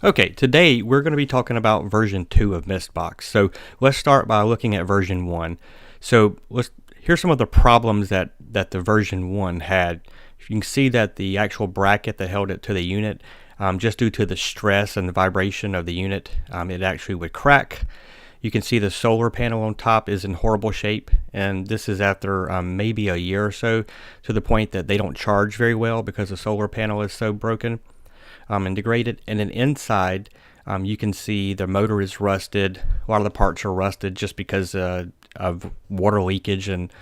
Okay, today we're going to be talking about version 2 of Mistbox. So let's start by looking at version 1. So here's some of the problems that the version 1 had. You can see that the actual bracket that held it to the unit, just due to the stress and the vibration of the unit, it actually would crack. You can see the solar panel on top is in horrible shape, and this is after maybe a year or so, to the point that they don't charge very well because the solar panel is so broken and degraded. And then inside, you can see the motor is rusted. A lot of the parts are rusted just because of water leakage and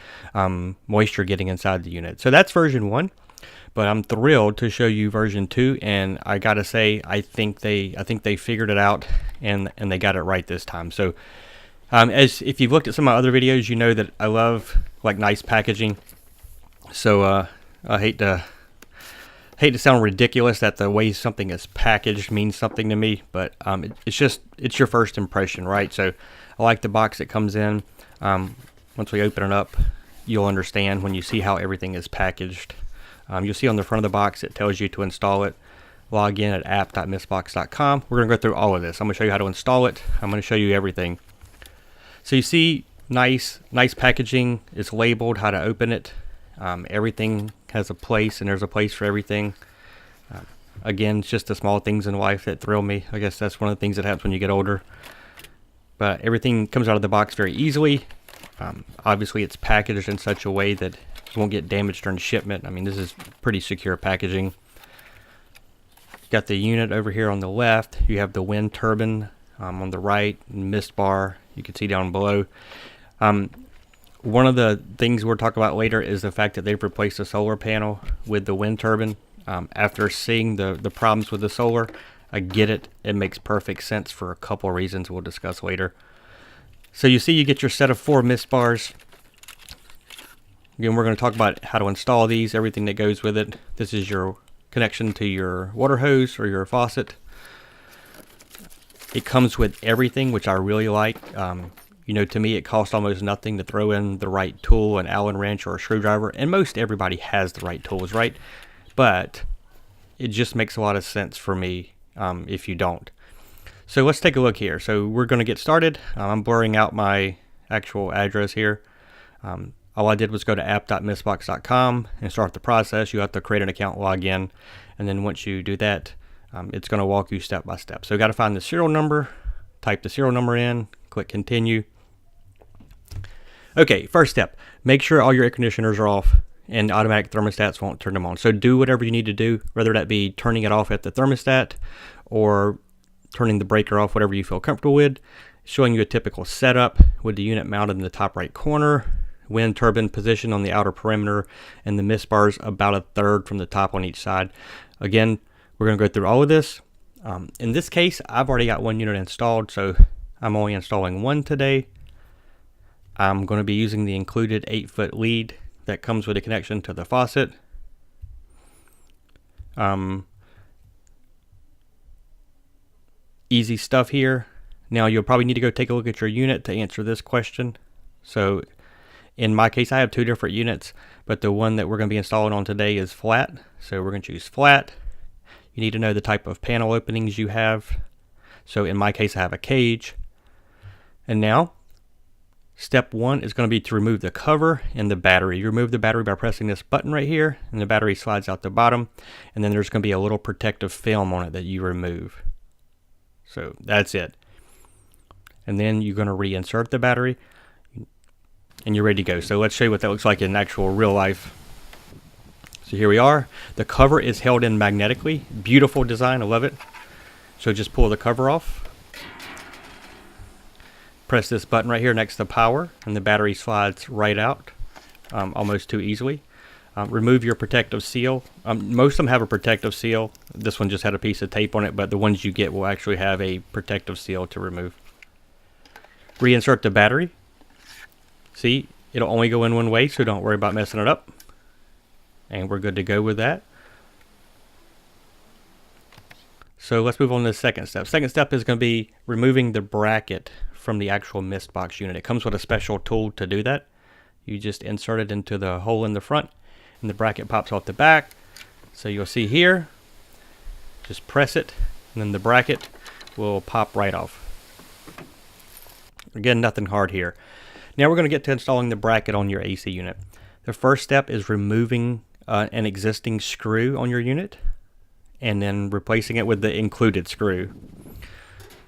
moisture getting inside the unit. So that's version 1. But I'm thrilled to show you version 2, and I gotta say, I think they figured it out, and they got it right this time. So, as if you've looked at some of my other videos, you know that I love like nice packaging. So I hate to sound ridiculous that the way something is packaged means something to me, but it's your first impression, right? So I like the box it comes in. Once we open it up, you'll understand when you see how everything is packaged. You'll see on the front of the box it tells you to install it. Log in at app.mistbox.com. We're going to go through all of this. I'm going to show you how to install it. I'm going to show you everything. So you see nice packaging. It's labeled how to open it. Everything has a place, and there's a place for everything. Again, it's just the small things in life that thrill me. I guess that's one of the things that happens when you get older. But everything comes out of the box very easily. Obviously, it's packaged in such a way that it won't get damaged during shipment. I mean, this is pretty secure packaging. Got the unit over here on the left. You have the wind turbine on the right, mist bar you can see down below. One of the things we'll talk about later is the fact that they've replaced the solar panel with the wind turbine. After seeing the problems with the solar, I get it. It makes perfect sense for a couple of reasons we'll discuss later. So you see you get your set of 4 mist bars. Again, we're going to talk about how to install these, everything that goes with it. This is your connection to your water hose or your faucet. It comes with everything, which I really like. To me, it costs almost nothing to throw in the right tool, an Allen wrench or a screwdriver, and most everybody has the right tools, right? But it just makes a lot of sense for me if you don't. So let's take a look here. So we're going to get started. I'm blurring out my actual address here. All I did was go to app.mistbox.com and start the process. You have to create an account, log in, and then once you do that, it's going to walk you step by step. So you got to find the serial number, type the serial number in, click continue. Okay, first step, make sure all your air conditioners are off and automatic thermostats won't turn them on. So do whatever you need to do, whether that be turning it off at the thermostat or turning the breaker off, whatever you feel comfortable with. Showing you a typical setup with the unit mounted in the top right corner, wind turbine position on the outer perimeter, and the mist bars about 1/3 from the top on each side. Again, we're going to go through all of this. In this case, I've already got 1 unit installed, so I'm only installing 1 today. I'm going to be using the included 8-foot lead that comes with a connection to the faucet. Easy stuff here. Now you'll probably need to go take a look at your unit to answer this question. So in my case, I have 2 different units, but the one that we're going to be installing on today is flat. So we're going to choose flat. You need to know the type of panel openings you have. So in my case, I have a cage. And now, step 1 is going to be to remove the cover and the battery. You remove the battery by pressing this button right here, and the battery slides out the bottom. And then there's going to be a little protective film on it that you remove. So that's it. And then you're going to reinsert the battery, and you're ready to go. So let's show you what that looks like in actual real life. So here we are. The cover is held in magnetically. Beautiful design. I love it. So just pull the cover off. Press this button right here next to power, and the battery slides right out almost too easily. Remove your protective seal. Most of them have a protective seal. This one just had a piece of tape on it, but the ones you get will actually have a protective seal to remove. Reinsert the battery. See, it'll only go in one way, so don't worry about messing it up. And we're good to go with that. So let's move on to the second step. Second step is going to be removing the bracket from the actual Mistbox unit. It comes with a special tool to do that. You just insert it into the hole in the front, and the bracket pops off the back. So you'll see here, just press it, and then the bracket will pop right off. Again, nothing hard here. Now we're going to get to installing the bracket on your AC unit. The first step is removing an existing screw on your unit and then replacing it with the included screw.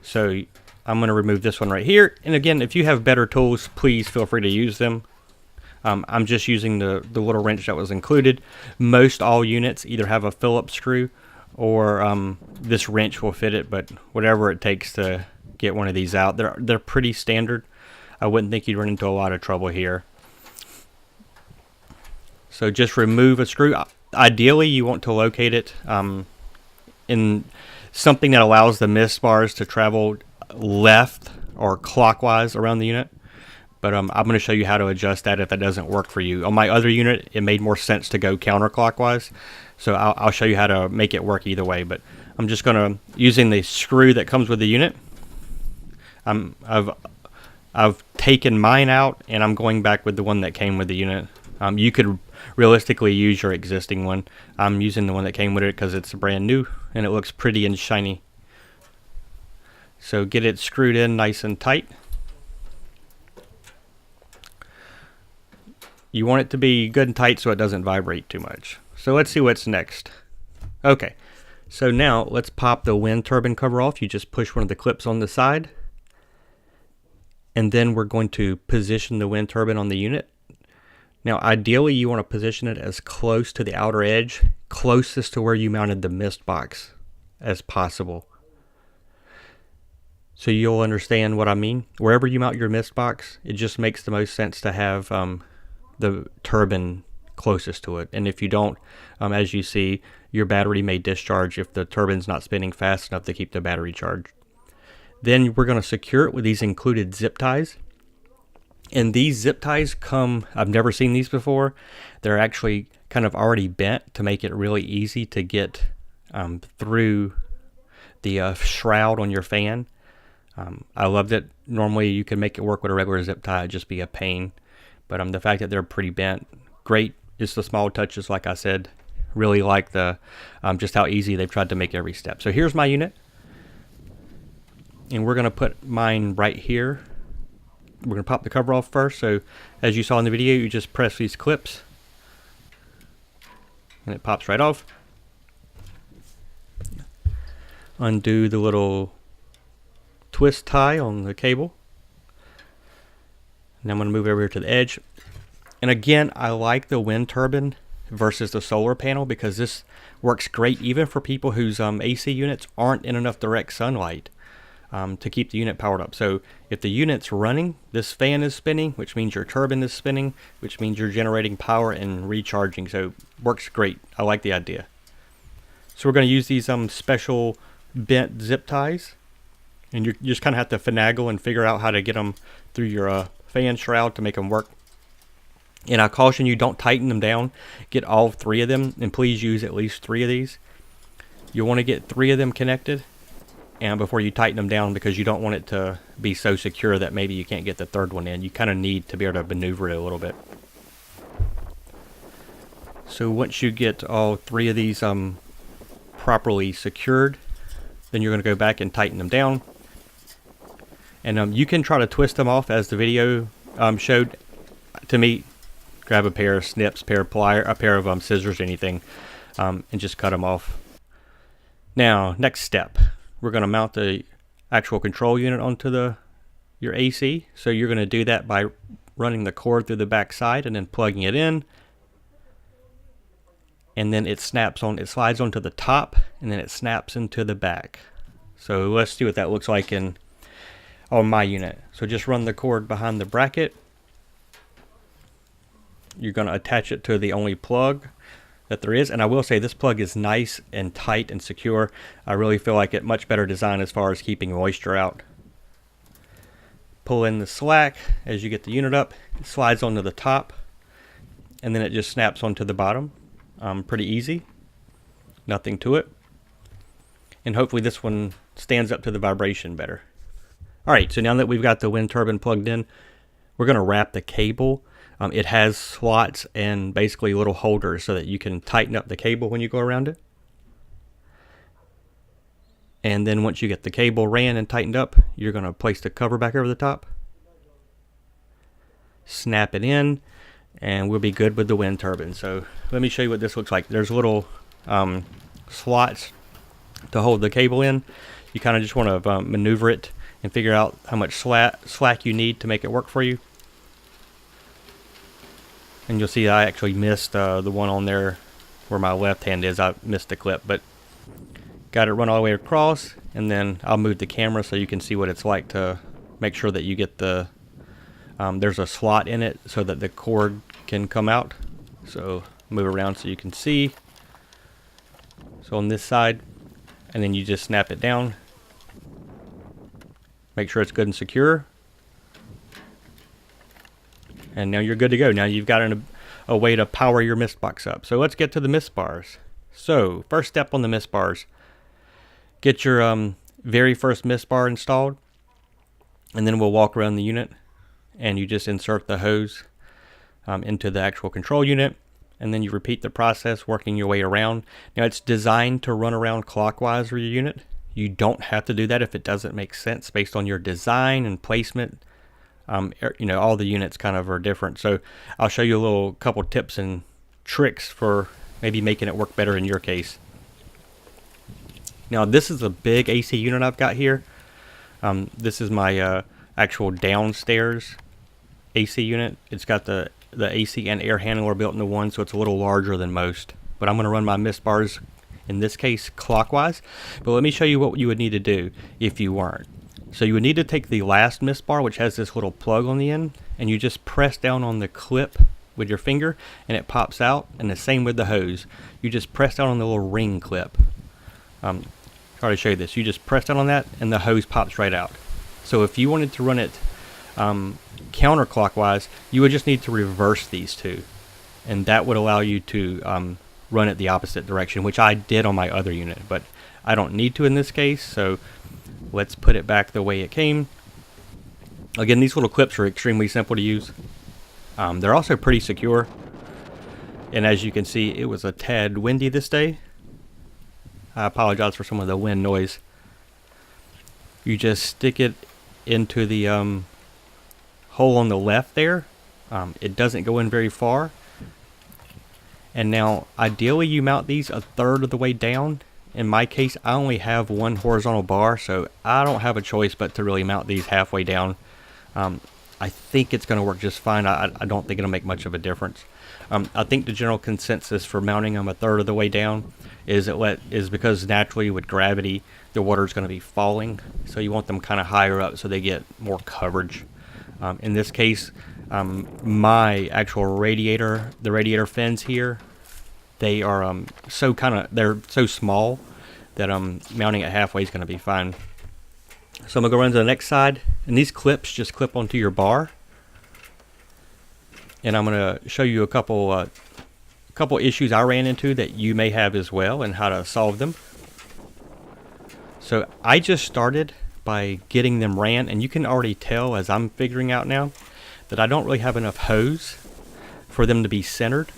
So I'm going to remove this one right here. And again, if you have better tools, please feel free to use them. I'm just using the little wrench that was included. Most all units either have a Phillips screw or this wrench will fit it, but whatever it takes to get one of these out. They're pretty standard. I wouldn't think you'd run into a lot of trouble here. So just remove a screw. Ideally, you want to locate it in something that allows the mist bars to travel left or clockwise around the unit. But I'm going to show you how to adjust that if that doesn't work for you. On my other unit, it made more sense to go counterclockwise. So I'll show you how to make it work either way. But I'm just going to, using the screw that comes with the unit, I've taken mine out and I'm going back with the one that came with the unit. You could realistically use your existing one. I'm using the one that came with it because it's brand new and it looks pretty and shiny. So get it screwed in nice and tight. You want it to be good and tight so it doesn't vibrate too much. So let's see what's next. Okay, so now let's pop the wind turbine cover off. You just push one of the clips on the side. And then we're going to position the wind turbine on the unit. Now ideally you want to position it as close to the outer edge, closest to where you mounted the Mistbox as possible. So you'll understand what I mean. Wherever you mount your Mistbox, it just makes the most sense to have the turbine closest to it. And if you don't, as you see, your battery may discharge if the turbine's not spinning fast enough to keep the battery charged. Then we're going to secure it with these included zip ties. And these zip ties come, I've never seen these before. They're actually kind of already bent to make it really easy to get through the shroud on your fan. I loved it. Normally you can make it work with a regular zip tie, it'd just be a pain. But the fact that they're pretty bent, great. It's the small touches, like I said. Really like the just how easy they've tried to make every step. So here's my unit. And we're going to put mine right here. We're going to pop the cover off first. So as you saw in the video, you just press these clips and it pops right off. Undo the little twist tie on the cable. Now I'm going to move over here to the edge. And again, I like the wind turbine versus the solar panel because this works great even for people whose AC units aren't in enough direct sunlight to keep the unit powered up. So if the unit's running, this fan is spinning, which means your turbine is spinning, which means you're generating power and recharging. So works great. I like the idea. So we're going to use these special bent zip ties. And you just kind of have to finagle and figure out how to get them through your fan shroud to make them work. And I caution you, don't tighten them down. Get all three of them, and please use at least 3 of these. You'll want to get 3 of them connected and before you tighten them down, because you don't want it to be so secure that maybe you can't get the third one in. You kind of need to be able to maneuver it a little bit. So once you get all 3 of these properly secured, then you're going to go back and tighten them down. And you can try to twist them off as the video showed. To me, grab a pair of snips, a pair of scissors, anything, and just cut them off. Now, next step, we're going to mount the actual control unit onto your AC. So you're going to do that by running the cord through the back side and then plugging it in. And then it snaps on, it slides onto the top, and then it snaps into the back. So let's see what that looks like on my unit. So just run the cord behind the bracket. You're going to attach it to the only plug that there is. And I will say this plug is nice and tight and secure. I really feel like it much better design as far as keeping moisture out. Pull in the slack as you get the unit up. It slides onto the top, and then it just snaps onto the bottom. Pretty easy. Nothing to it. And hopefully this one stands up to the vibration better. Alright, so now that we've got the wind turbine plugged in, we're going to wrap the cable. It has slots and basically little holders so that you can tighten up the cable when you go around it. And then once you get the cable ran and tightened up, you're going to place the cover back over the top, snap it in, and we'll be good with the wind turbine. So let me show you what this looks like. There's little slots to hold the cable in. You kind of just want to maneuver it and figure out how much slack you need to make it work for you. And you'll see I actually missed the one on there where my left hand is. I missed the clip, but got it run all the way across, and then I'll move the camera so you can see what it's like to make sure that you get the there's a slot in it so that the cord can come out. So move around so you can see. So on this side, and then you just snap it down. Make sure it's good and secure. And now you're good to go. Now you've got a way to power your Mistbox up. So let's get to the mist bars. So first step on the mist bars. Get your very first mist bar installed, and then we'll walk around the unit, and you just insert the hose into the actual control unit, and then you repeat the process working your way around. Now it's designed to run around clockwise for your unit. You don't have to do that if it doesn't make sense based on your design and placement. You know, all the units kind of are different, so I'll show you a couple tips and tricks for maybe making it work better in your case. Now this is a big AC unit I've got here. This is my actual downstairs AC unit. It's got the AC and air handler built into one, so it's a little larger than most. But I'm going to run my mist bars, in this case, clockwise. But let me show you what you would need to do if you weren't. So you would need to take the last mist bar, which has this little plug on the end, and you just press down on the clip with your finger, and it pops out. And the same with the hose. You just press down on the little ring clip. Try to show you this. You just press down on that, and the hose pops right out. So if you wanted to run it counterclockwise, you would just need to reverse these two, and that would allow you to run it the opposite direction, which I did on my other unit, but I don't need to in this case. So let's put it back the way it came. Again, these little clips are extremely simple to use. They're also pretty secure, and as you can see, it was a tad windy this day. I apologize for some of the wind noise. You just stick it into the hole on the left there. It doesn't go in very far. And now ideally you mount these a third of the way down. In my case, I only have one horizontal bar, so I don't have a choice but to really mount these halfway down. I think it's going to work just fine. I don't think it'll make much of a difference. I think the general consensus for mounting them a third of the way down is because naturally with gravity the water is going to be falling, so you want them kind of higher up so they get more coverage. In this case, my actual radiator, the radiator fins here, they are they're so small that mounting it halfway is going to be fine. So I'm going to go run to the next side, and these clips just clip onto your bar. And I'm going to show you a couple issues I ran into that you may have as well, and how to solve them. So I just started by getting them ran, and you can already tell as I'm figuring out now that I don't really have enough hose for them to be centered.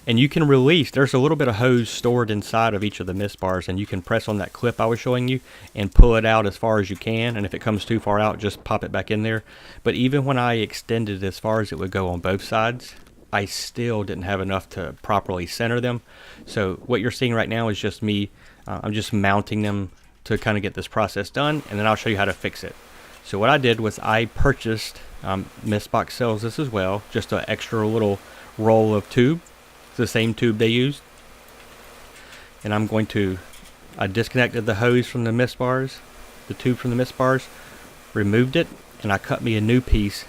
And you can release, there's a little bit of hose stored inside of each of the mist bars, and you can press on that clip I was showing you and pull it out as far as you can, and if it comes too far out, just pop it back in there. But even when I extended as far as it would go on both sides, I still didn't have enough to properly center them. So what you're seeing right now is just me, I'm just mounting them to kind of get this process done, and then I'll show you how to fix it. So what I did was I purchased, Mistbox sells this as well, just an extra little roll of tube. It's the same tube they used. And I disconnected the hose from the mist bars, the tube from the mist bars, removed it, and I cut me a new piece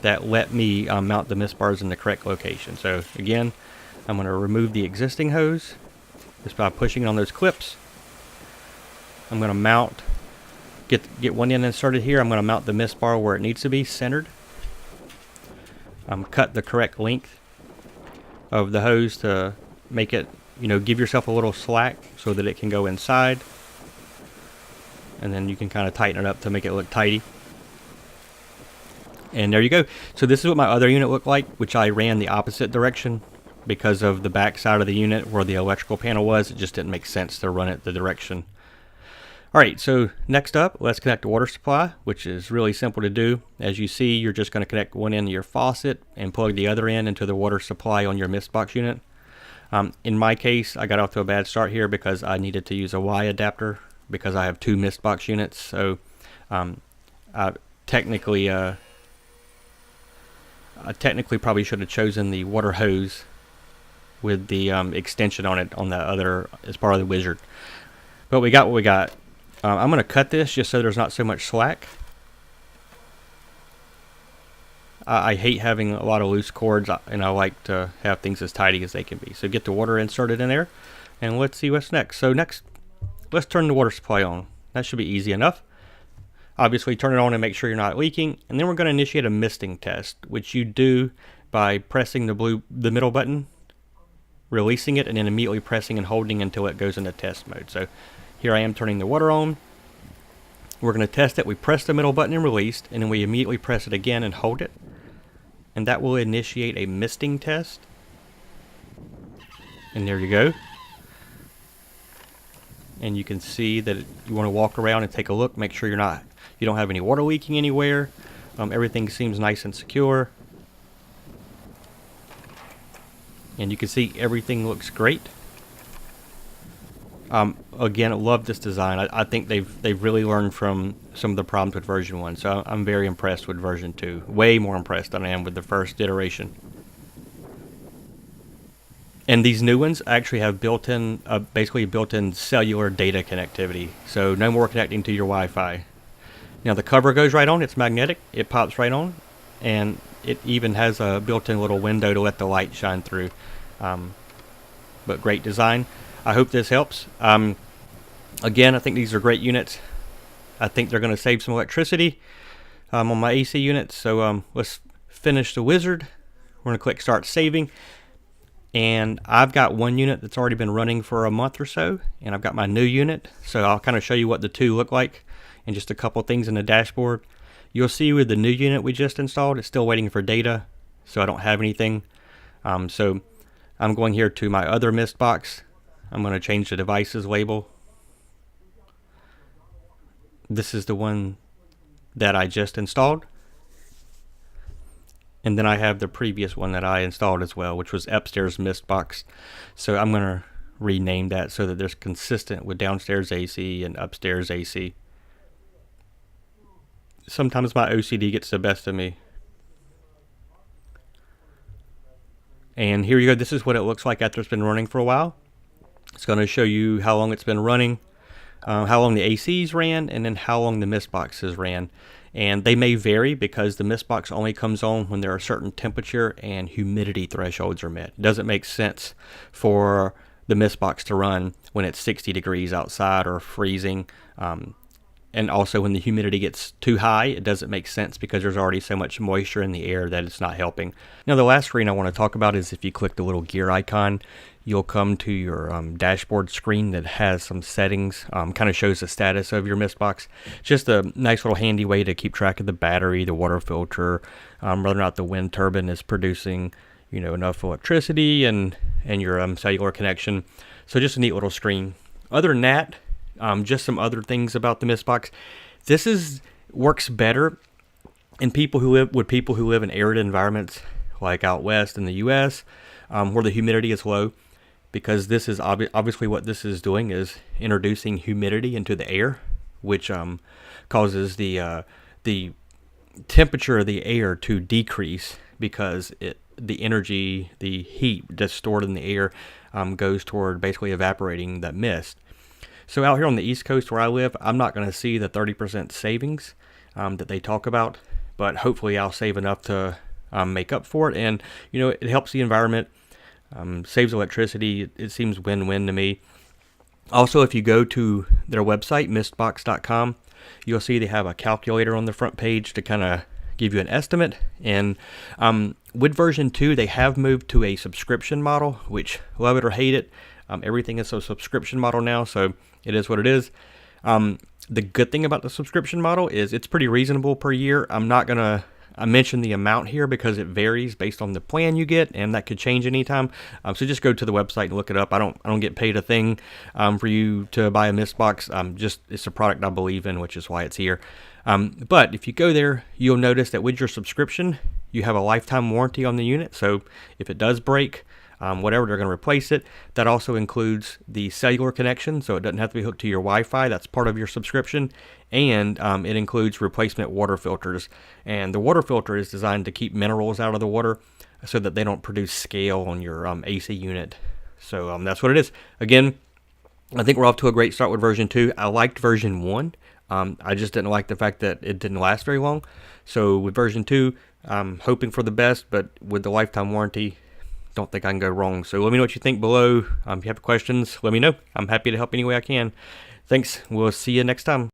that let me mount the mist bars in the correct location. So again, I'm going to remove the existing hose just by pushing it on those clips. I'm going to get one end inserted here. I'm going to mount the mist bar where it needs to be centered. Cut the correct length of the hose to make it, give yourself a little slack so that it can go inside, and then you can kind of tighten it up to make it look tidy. And there you go. So this is what my other unit looked like, which I ran the opposite direction because of the back side of the unit where the electrical panel was. It just didn't make sense to run it the direction. Alright, so next up, let's connect the water supply, which is really simple to do. As you see, you're just going to connect one end of your faucet and plug the other end into the water supply on your Mistbox unit. In my case, I got off to a bad start here because I needed to use a Y adapter because I have two Mistbox units. So I technically probably should have chosen the water hose with the extension on it on the other as part of the wizard. But we got what we got. I'm going to cut this just so there's not so much slack. I hate having a lot of loose cords, and I like to have things as tidy as they can be. So get the water inserted in there, and let's see what's next. So next, let's turn the water supply on. That should be easy enough. Obviously, turn it on and make sure you're not leaking. And then we're going to initiate a misting test, which you do by pressing the middle button, releasing it, and then immediately pressing and holding until it goes into test mode. So here I am turning the water on. We're going to test it. We press the middle button and released, and then we immediately press it again and hold it. And that will initiate a misting test. And there you go. And you can see that you want to walk around and take a look, make sure you don't have any water leaking anywhere. Everything seems nice and secure. And you can see everything looks great. Again, I love this design. I think they've really learned from some of the problems with version 1. So I'm very impressed with version 2. Way more impressed than I am with the first iteration. And these new ones actually have built-in, basically built-in cellular data connectivity. So no more connecting to your Wi-Fi. Now the cover goes right on. It's magnetic. It pops right on. And it even has a built-in little window to let the light shine through. But great design. I hope this helps. Again, I think these are great units. I think they're going to save some electricity on my AC units. So let's finish the wizard. We're going to click Start Saving. And I've got one unit that's already been running for a month or so. And I've got my new unit. So I'll kind of show you what the two look like and just a couple things in the dashboard. You'll see with the new unit we just installed, it's still waiting for data. So I don't have anything. So I'm going here to my other Mistbox. I'm going to change the devices label. This is the one that I just installed. And then I have the previous one that I installed as well, which was upstairs Mistbox. So I'm going to rename that so that there's consistent with downstairs AC and upstairs AC. Sometimes my OCD gets the best of me. And here you go. This is what it looks like after it's been running for a while. It's going to show you how long it's been running, how long the ACs ran, and then how long the Mistboxes ran. And they may vary because the Mistbox only comes on when there are certain temperature and humidity thresholds are met. It doesn't make sense for the Mistbox to run when it's 60 degrees outside or freezing. And also when the humidity gets too high, it doesn't make sense because there's already so much moisture in the air that it's not helping. Now the last screen I want to talk about is if you click the little gear icon, you'll come to your dashboard screen that has some settings, kind of shows the status of your Mistbox. Just a nice little handy way to keep track of the battery, the water filter, whether or not the wind turbine is producing enough electricity and your cellular connection. So just a neat little screen. Other than that, just some other things about the Mistbox. This works better in people who live in arid environments like out west in the U.S. Where the humidity is low, because this is obviously what this is doing is introducing humidity into the air, which causes the temperature of the air to decrease because the energy, the heat that's stored in the air goes toward basically evaporating that mist. So out here on the East Coast where I live, I'm not going to see the 30% savings that they talk about, but hopefully I'll save enough to make up for it. And it helps the environment, saves electricity. It seems win-win to me. Also, if you go to their website, mistbox.com, you'll see they have a calculator on the front page to kind of give you an estimate. And with version 2, they have moved to a subscription model, which, love it or hate it, everything is a subscription model now, so it is what it is. The good thing about the subscription model is it's pretty reasonable per year. I'm not gonna I mentioned the amount here because it varies based on the plan you get, and that could change anytime. So just go to the website and look it up. I don't get paid a thing for you to buy a Mistbox. Just it's a product I believe in, which is why it's here. But if you go there, you'll notice that with your subscription, you have a lifetime warranty on the unit. So if it does break, whatever, they're going to replace it. That also includes the cellular connection, so it doesn't have to be hooked to your Wi-Fi. That's part of your subscription. And it includes replacement water filters. And the water filter is designed to keep minerals out of the water so that they don't produce scale on your AC unit. So that's what it is. Again, I think we're off to a great start with version 2. I liked version 1. I just didn't like the fact that it didn't last very long. So with version 2, I'm hoping for the best, but with the lifetime warranty, don't think I can go wrong. So let me know what you think below. If you have questions, let me know. I'm happy to help any way I can. Thanks. We'll see you next time.